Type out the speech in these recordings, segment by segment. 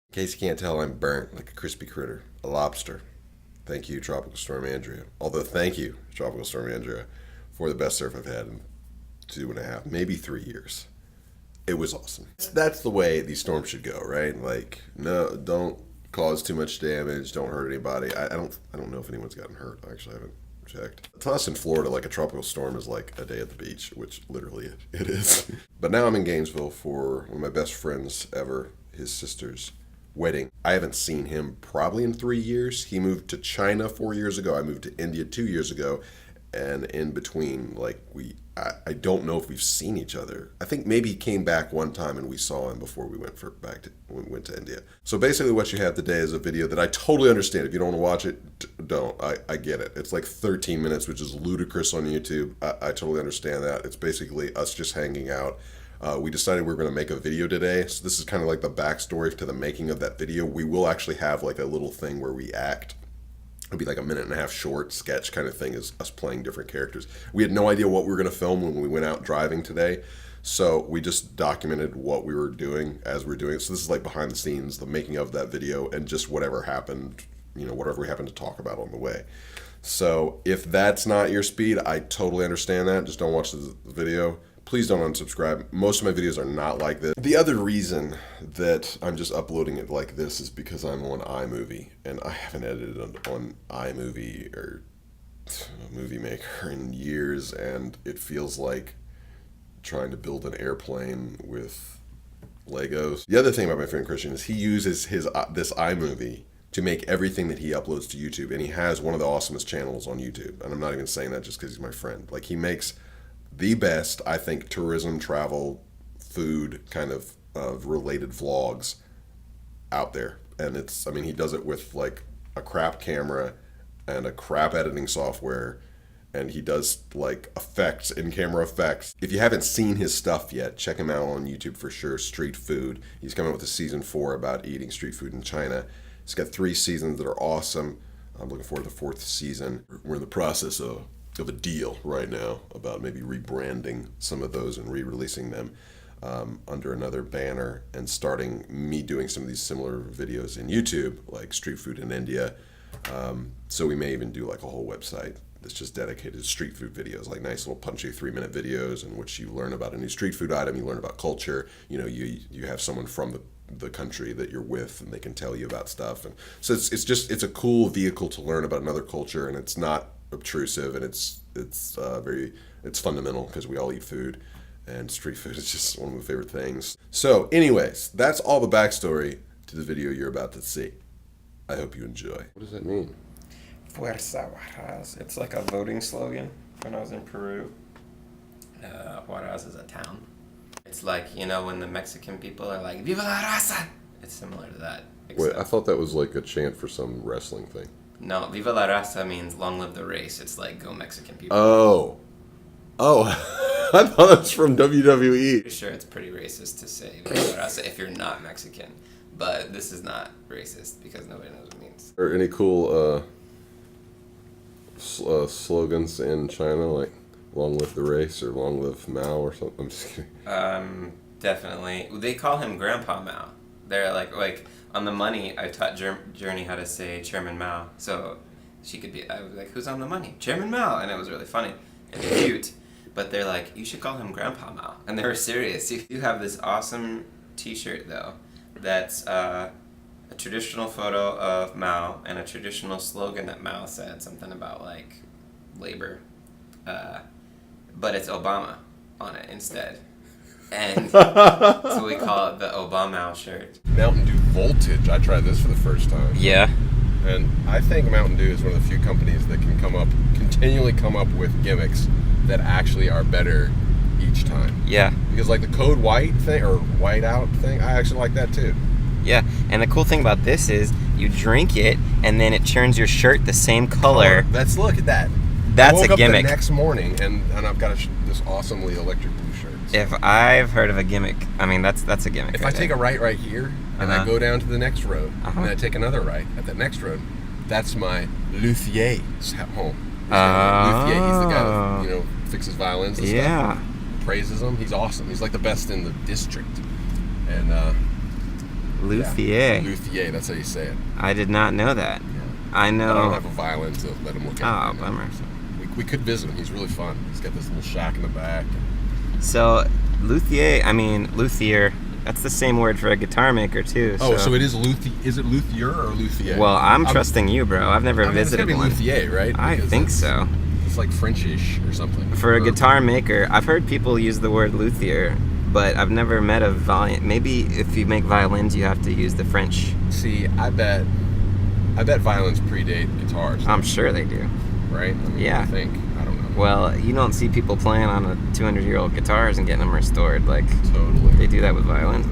In case you can't tell, I'm burnt like a crispy critter, a lobster. Thank you, Tropical Storm Andrea. Although, thank you, Tropical Storm Andrea, for the best surf I've had in 2.5, maybe 3 years. It was awesome. That's the way these storms should go, right? Like, no, don't cause too much damage. Don't hurt anybody. I don't know if anyone's gotten hurt. Actually, I haven't checked. To us in Florida, like a tropical storm is like a day at the beach, which literally it is. But now I'm in Gainesville for one of my best friends ever, his sister's wedding. I haven't seen him probably in 3 years. He moved to China 4 years ago. I moved to India 2 years ago. And in between, like, I don't know if we've seen each other. I think maybe he came back one time and we saw him before we went to India. So basically what you have today is a video that I totally understand. If you don't want to watch it, don't. I get it. It's like 13 minutes, which is ludicrous on YouTube. I totally understand that. It's basically us just hanging out. We decided we were going to make a video today. So this is kind of like the backstory to the making of that video. We will actually have like a little thing where we act. It'll be like a 1.5-minute short sketch kind of thing, is us playing different characters. We had no idea what we were going to film when we went out driving today. So we just documented what we were doing as we were doing it. So this is like behind the scenes, the making of that video, and just whatever happened, whatever we happened to talk about on the way. So if that's not your speed, I totally understand that. Just don't watch the video. Please don't unsubscribe. Most of my videos are not like this. The other reason that I'm just uploading it like this is because I'm on iMovie, and I haven't edited on iMovie or Movie Maker in years, and it feels like trying to build an airplane with Legos. The other thing about my friend Christian is he uses this iMovie to make everything that he uploads to YouTube, and he has one of the awesomest channels on YouTube. And I'm not even saying that just because he's my friend. Like, he makes the best, I think, tourism, travel, food kind of related vlogs out there. And he does it with like a crap camera and a crap editing software, and he does like effects, in-camera effects. If you haven't seen his stuff yet, check him out on YouTube for sure. Street food. He's coming up with a season 4 about eating street food in China. He's got 3 seasons that are awesome. I'm looking forward to the 4th season. We're in the process of a deal right now about maybe rebranding some of those and re-releasing them under another banner, and starting me doing some of these similar videos in YouTube, like street food in India. So we may even do like a whole website that's just dedicated to street food videos, like nice little punchy 3-minute videos in which you learn about a new street food item, you learn about culture, you have someone from the country that you're with, and they can tell you about stuff. And so it's a cool vehicle to learn about another culture, and it's not obtrusive, and it's fundamental because we all eat food, and street food is just one of my favorite things. So anyways, that's all the backstory to the video you're about to see. I hope you enjoy. What does that mean? Fuerza Juarez. It's like a voting slogan when I was in Peru. Juarez is a town. It's like, when the Mexican people are like, Viva la raza! It's similar to that. Wait, I thought that was like a chant for some wrestling thing. No, Viva la raza means long live the race. It's like, go Mexican people. Oh, I thought that was from WWE. Pretty sure it's pretty racist to say Viva la raza if you're not Mexican. But this is not racist because nobody knows what it means. Are any cool slogans in China, like long live the race or long live Mao or something? I'm just kidding. Definitely. They call him Grandpa Mao. They're like on the money, I taught Journey how to say Chairman Mao. So I was like, who's on the money? Chairman Mao. And it was really funny and cute. But they're like, you should call him Grandpa Mao. And they were serious. You have this awesome t-shirt, though, that's a traditional photo of Mao and a traditional slogan that Mao said, something about, like, labor. But it's Obama on it instead. And so we call it the Obama shirt. Mountain Dew Voltage. I tried this for the first time. Yeah. And I think Mountain Dew is one of the few companies that can continually come up with gimmicks that actually are better each time. Yeah. Because like the Code White thing, or White Out thing, I actually like that too. Yeah, and the cool thing about this is you drink it and then it turns your shirt the same color. Look at that. That's I woke a gimmick. Up the next morning and I've got this awesomely electric blue shirt. So. If I've heard of a gimmick, that's a gimmick. If I take a right here and I go down to the next road and I take another right at that next road, that's my luthier's home. Luthier, he's the guy that fixes violins and stuff. Praises him. He's awesome. He's like the best in the district. And Luthier. Luthier, that's how you say it. I did not know that. I know. I don't have a violin to let him look at. Oh, bummer. So we could visit him. He's really fun. He's got this little shack in the back. So, luthier, that's the same word for a guitar maker, too. Oh, so it is luthier. Is it luthier or luthier? Well, I'm trusting you, bro. I've never visited it's one. luthier, right? I Because think so. It's like Frenchish or something. For a guitar maker, I've heard people use the word luthier, but I've never met a violin. Maybe if you make violins, you have to use the French. See, I bet violins predate guitars. I'm sure they do. Right? I mean, Yeah. I think. I don't know. Well, you don't see people playing on a 200-year-old guitars and getting them restored. Like, Totally. they do that with violins.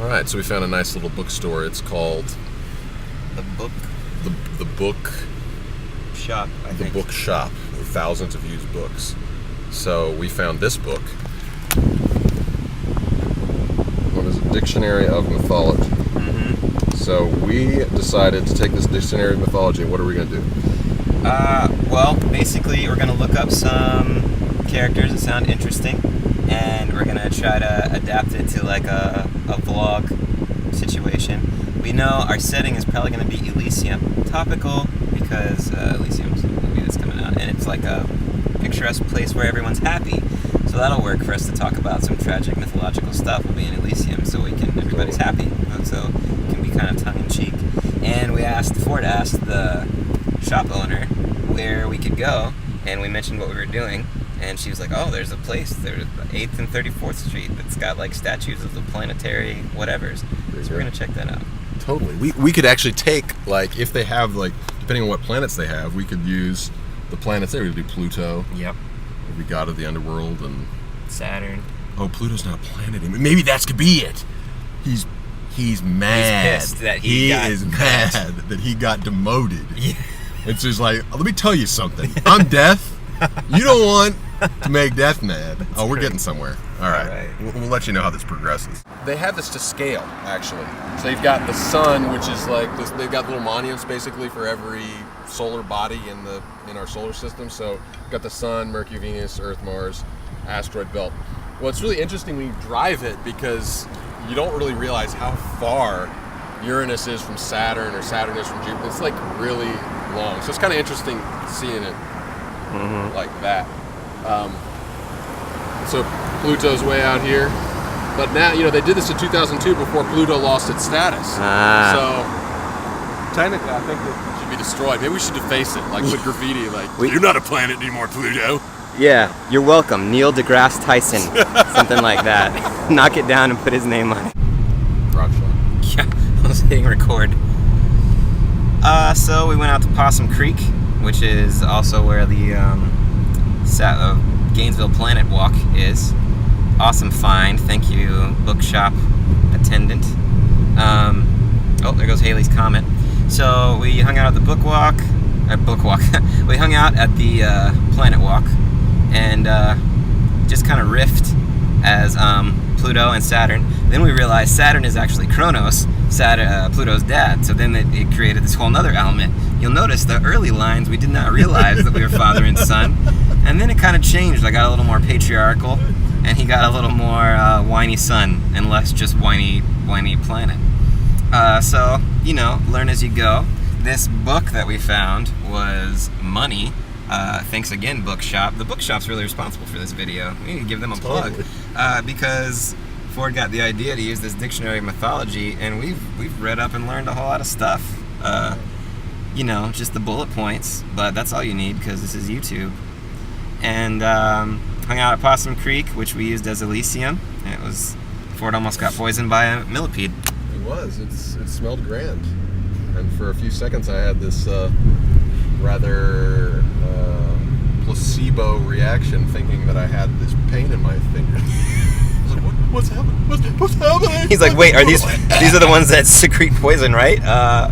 All right, so we found a nice little bookstore. It's called The book the book shop, I the think. book shop with thousands of used books. So we found this book. What is a dictionary of mythology? Mm-hmm. So we decided to take this dictionary of mythology. What are we going to do? Well, basically, we're going to look up some characters that sound interesting, and we're going to try to adapt it to like a vlog situation. We know our setting is probably going to be Elysium, topical, because Elysium's a movie that's coming out, and it's like a picturesque place where everyone's happy. So that'll work for us to talk about some tragic mythological stuff. We'll be in Elysium, so everybody's happy. So it can be kind of tongue-in-cheek. And Ford asked the shop owner where we could go, and we mentioned what we were doing, and she was like, oh, there's a place, there's 8th and 34th Street that's got like statues of the planetary whatevers. So we're going to check that out. Totally. We could actually take, like, if they have, like, depending on what planets they have, we could use the planets there. We could do Pluto. Yep. We god of the underworld and Saturn. oh, Pluto's not a planet anymore. Maybe that could be it. He's mad. He's pissed that he got is mad that he got demoted. Yeah. It's just like, let me tell you something. I'm Death. You don't want to make Death mad. Oh, we're getting somewhere. All right. We'll let you know how this progresses. They have this to scale, actually. So you've got the sun, which is like this, they've got little monuments basically for every solar body in our solar system. So you've got the sun, Mercury, Venus, Earth, Mars, asteroid belt. Well, it's really interesting when you drive it because you don't really realize how far Uranus is from Saturn or Saturn is from Jupiter. It's like really long. So it's kind of interesting seeing it like that. So Pluto's way out here. But now, they did this in 2002 before Pluto lost its status. So technically, I think it should be destroyed. Maybe we should deface it, like with graffiti, like, you're not a planet anymore, Pluto. Yeah, you're welcome, Neil deGrasse Tyson. Something like that. Knock it down and put his name on it. Rock shot. Yeah, I was hitting record. So we went out to Possum Creek, which is also where the Gainesville Planet Walk is. Awesome find. Thank you, bookshop attendant. Oh, there goes Haley's comment. So we hung out at the book walk. We hung out at the Planet Walk and just kind of riffed as Pluto and Saturn. Then we realized Saturn is actually Kronos, Pluto's dad. So then it created this whole other element. You'll notice the early lines, we did not realize that we were father and son. And then it kind of changed. I got a little more patriarchal, and he got a little more whiny son, and less just whiny planet. So, learn as you go. This book that we found was money. Thanks again, Bookshop. The Bookshop's really responsible for this video. We need to give them a plug. Because Ford got the idea to use this dictionary of mythology, and we've read up and learned a whole lot of stuff. Just the bullet points, but that's all you need because this is YouTube. And hung out at Possum Creek, which we used as Elysium. And Ford almost got poisoned by a millipede. It was. It smelled grand. And for a few seconds I had this rather placebo reaction, thinking that I had this pain in my finger. I was like, what's happening? What's happening? He's like, wait, are these are the ones that secrete poison, right? Oh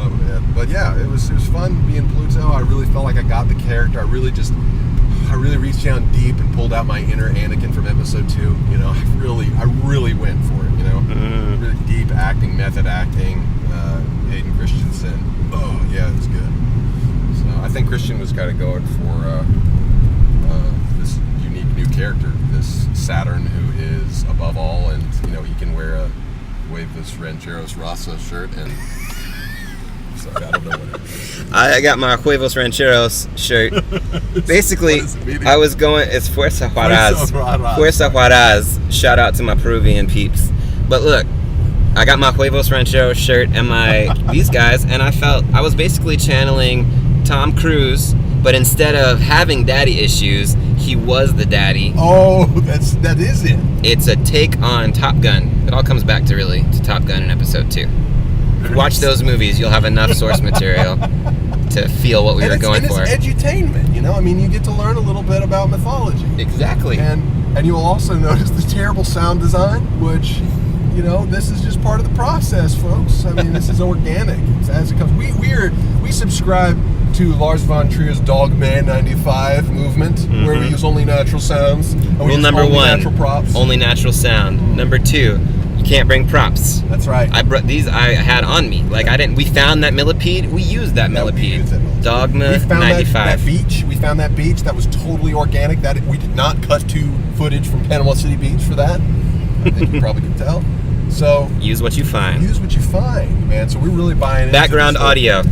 man. But yeah, it was fun being Pluto. I really felt like I got the character. I really reached down deep and pulled out my inner Anakin from episode 2. I really went for it, Really deep acting, method acting, Hayden Christensen. Oh yeah, it was good. So I think Christian was kind of going for this unique new character, this Saturn who is above all, and he can wear Huevos Rancheros Rasa shirt, and sorry, I don't know what it is. I got my Huevos Rancheros shirt. Basically, What does it mean? I was going. It's Fuerza Juarez. Juarez. Fuerza Juarez. Shout out to my Peruvian peeps. But look, I got my Huevos Rancheros shirt and my these guys, and I was basically channeling Tom Cruise, but instead of having daddy issues, he was the daddy. Oh, that is it. It's a take on Top Gun. It all comes back to Top Gun in episode 2. If you watch those movies, you'll have enough source material to feel what we were going for. It's edutainment, you know? I mean, you get to learn a little bit about mythology. Exactly. And you'll also notice the terrible sound design, which, you know, this is just part of the process, folks. I mean, this is organic. It's as it comes. We subscribe to Lars von Trier's Dogman 95 movement, where we use only natural sounds. And Rule number only 1, natural props. only natural sound. Number 2, you can't bring props. That's right. I brought these. I had on me. Like we found that millipede. We used that millipede. Dogma We found 95. that beach. We found that beach. That was totally organic. That we did not cut to footage from Panama City Beach for that. I think you probably could tell. So Use what you find. use what you find, man. So we're really buying into Background this audio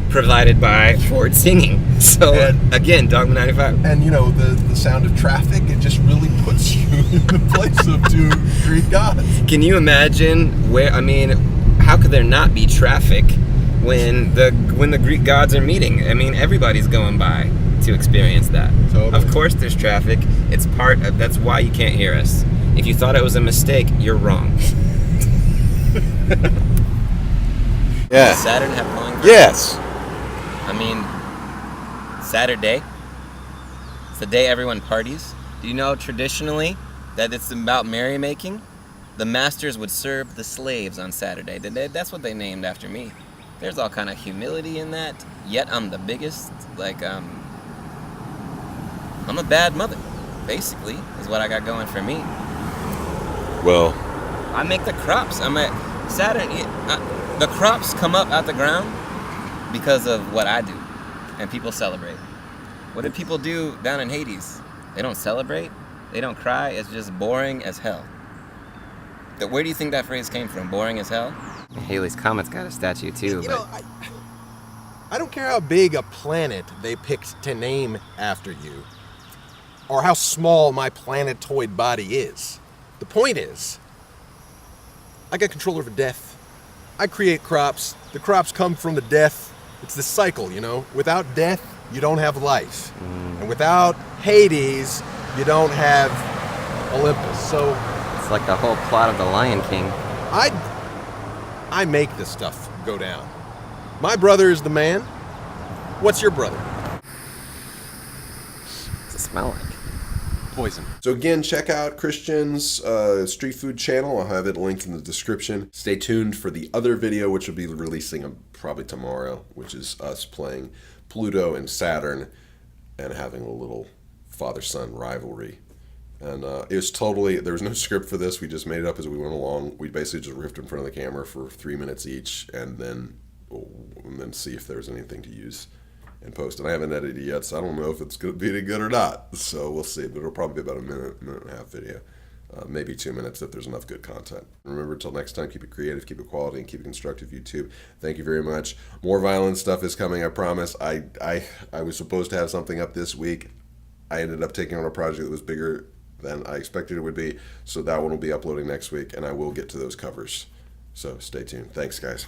provided by Ford Singing. So And- again, Dogma 95. And you know, the sound of traffic, it just really puts you in the place of two Greek gods. Can you imagine how could there not be traffic when the Greek gods are meeting? I mean, everybody's going by to experience that. Totally. Of course there's traffic. It's that's why you can't hear us. If you thought it was a mistake, you're wrong. Yeah. Does Saturn have glowing? Yes. I mean, Saturday. It's the day everyone parties. Do you know traditionally that it's about merrymaking? The masters would serve the slaves on Saturday. That's what they named after me. There's all kind of humility in that. Yet I'm the biggest. I'm a bad mother, basically, is what I got going for me. Well, I make the crops. Saturn. The crops come up out the ground because of what I do, and people celebrate. What do people do down in Hades? They don't celebrate. They don't cry. It's just boring as hell. Where do you think that phrase came from? Boring as hell? Haley's Comet's got a statue too. You know, I don't care how big a planet they picked to name after you, or how small my planetoid body is. The point is, I got control over death. I create crops. The crops come from the death. It's this cycle, you know. Without death, you don't have life. And without Hades, you don't have Olympus. So It's like the whole plot of The Lion King. I make this stuff go down. My brother is the man. What's your brother? What's it smell like? Poison. So again, check out Christian's street food channel. I'll have it linked in the description. Stay tuned for the other video, which will be releasing probably tomorrow, which is us playing Pluto and Saturn and having a little father-son rivalry. And it was there was no script for this. We just made it up as we went along. We basically just riffed in front of the camera for 3 minutes each and then see if there's anything to use and post. And I haven't edited it yet, so I don't know if it's going to be any good or not. So we'll see. But it'll probably be about a minute and a half video. Maybe 2 minutes if there's enough good content. Remember, until next time, keep it creative, keep it quality, and keep it constructive, YouTube. Thank you very much. More violent stuff is coming, I promise. I was supposed to have something up this week. I ended up taking on a project that was bigger than I expected it would be. So that one will be uploading next week, and I will get to those covers. So stay tuned. Thanks, guys.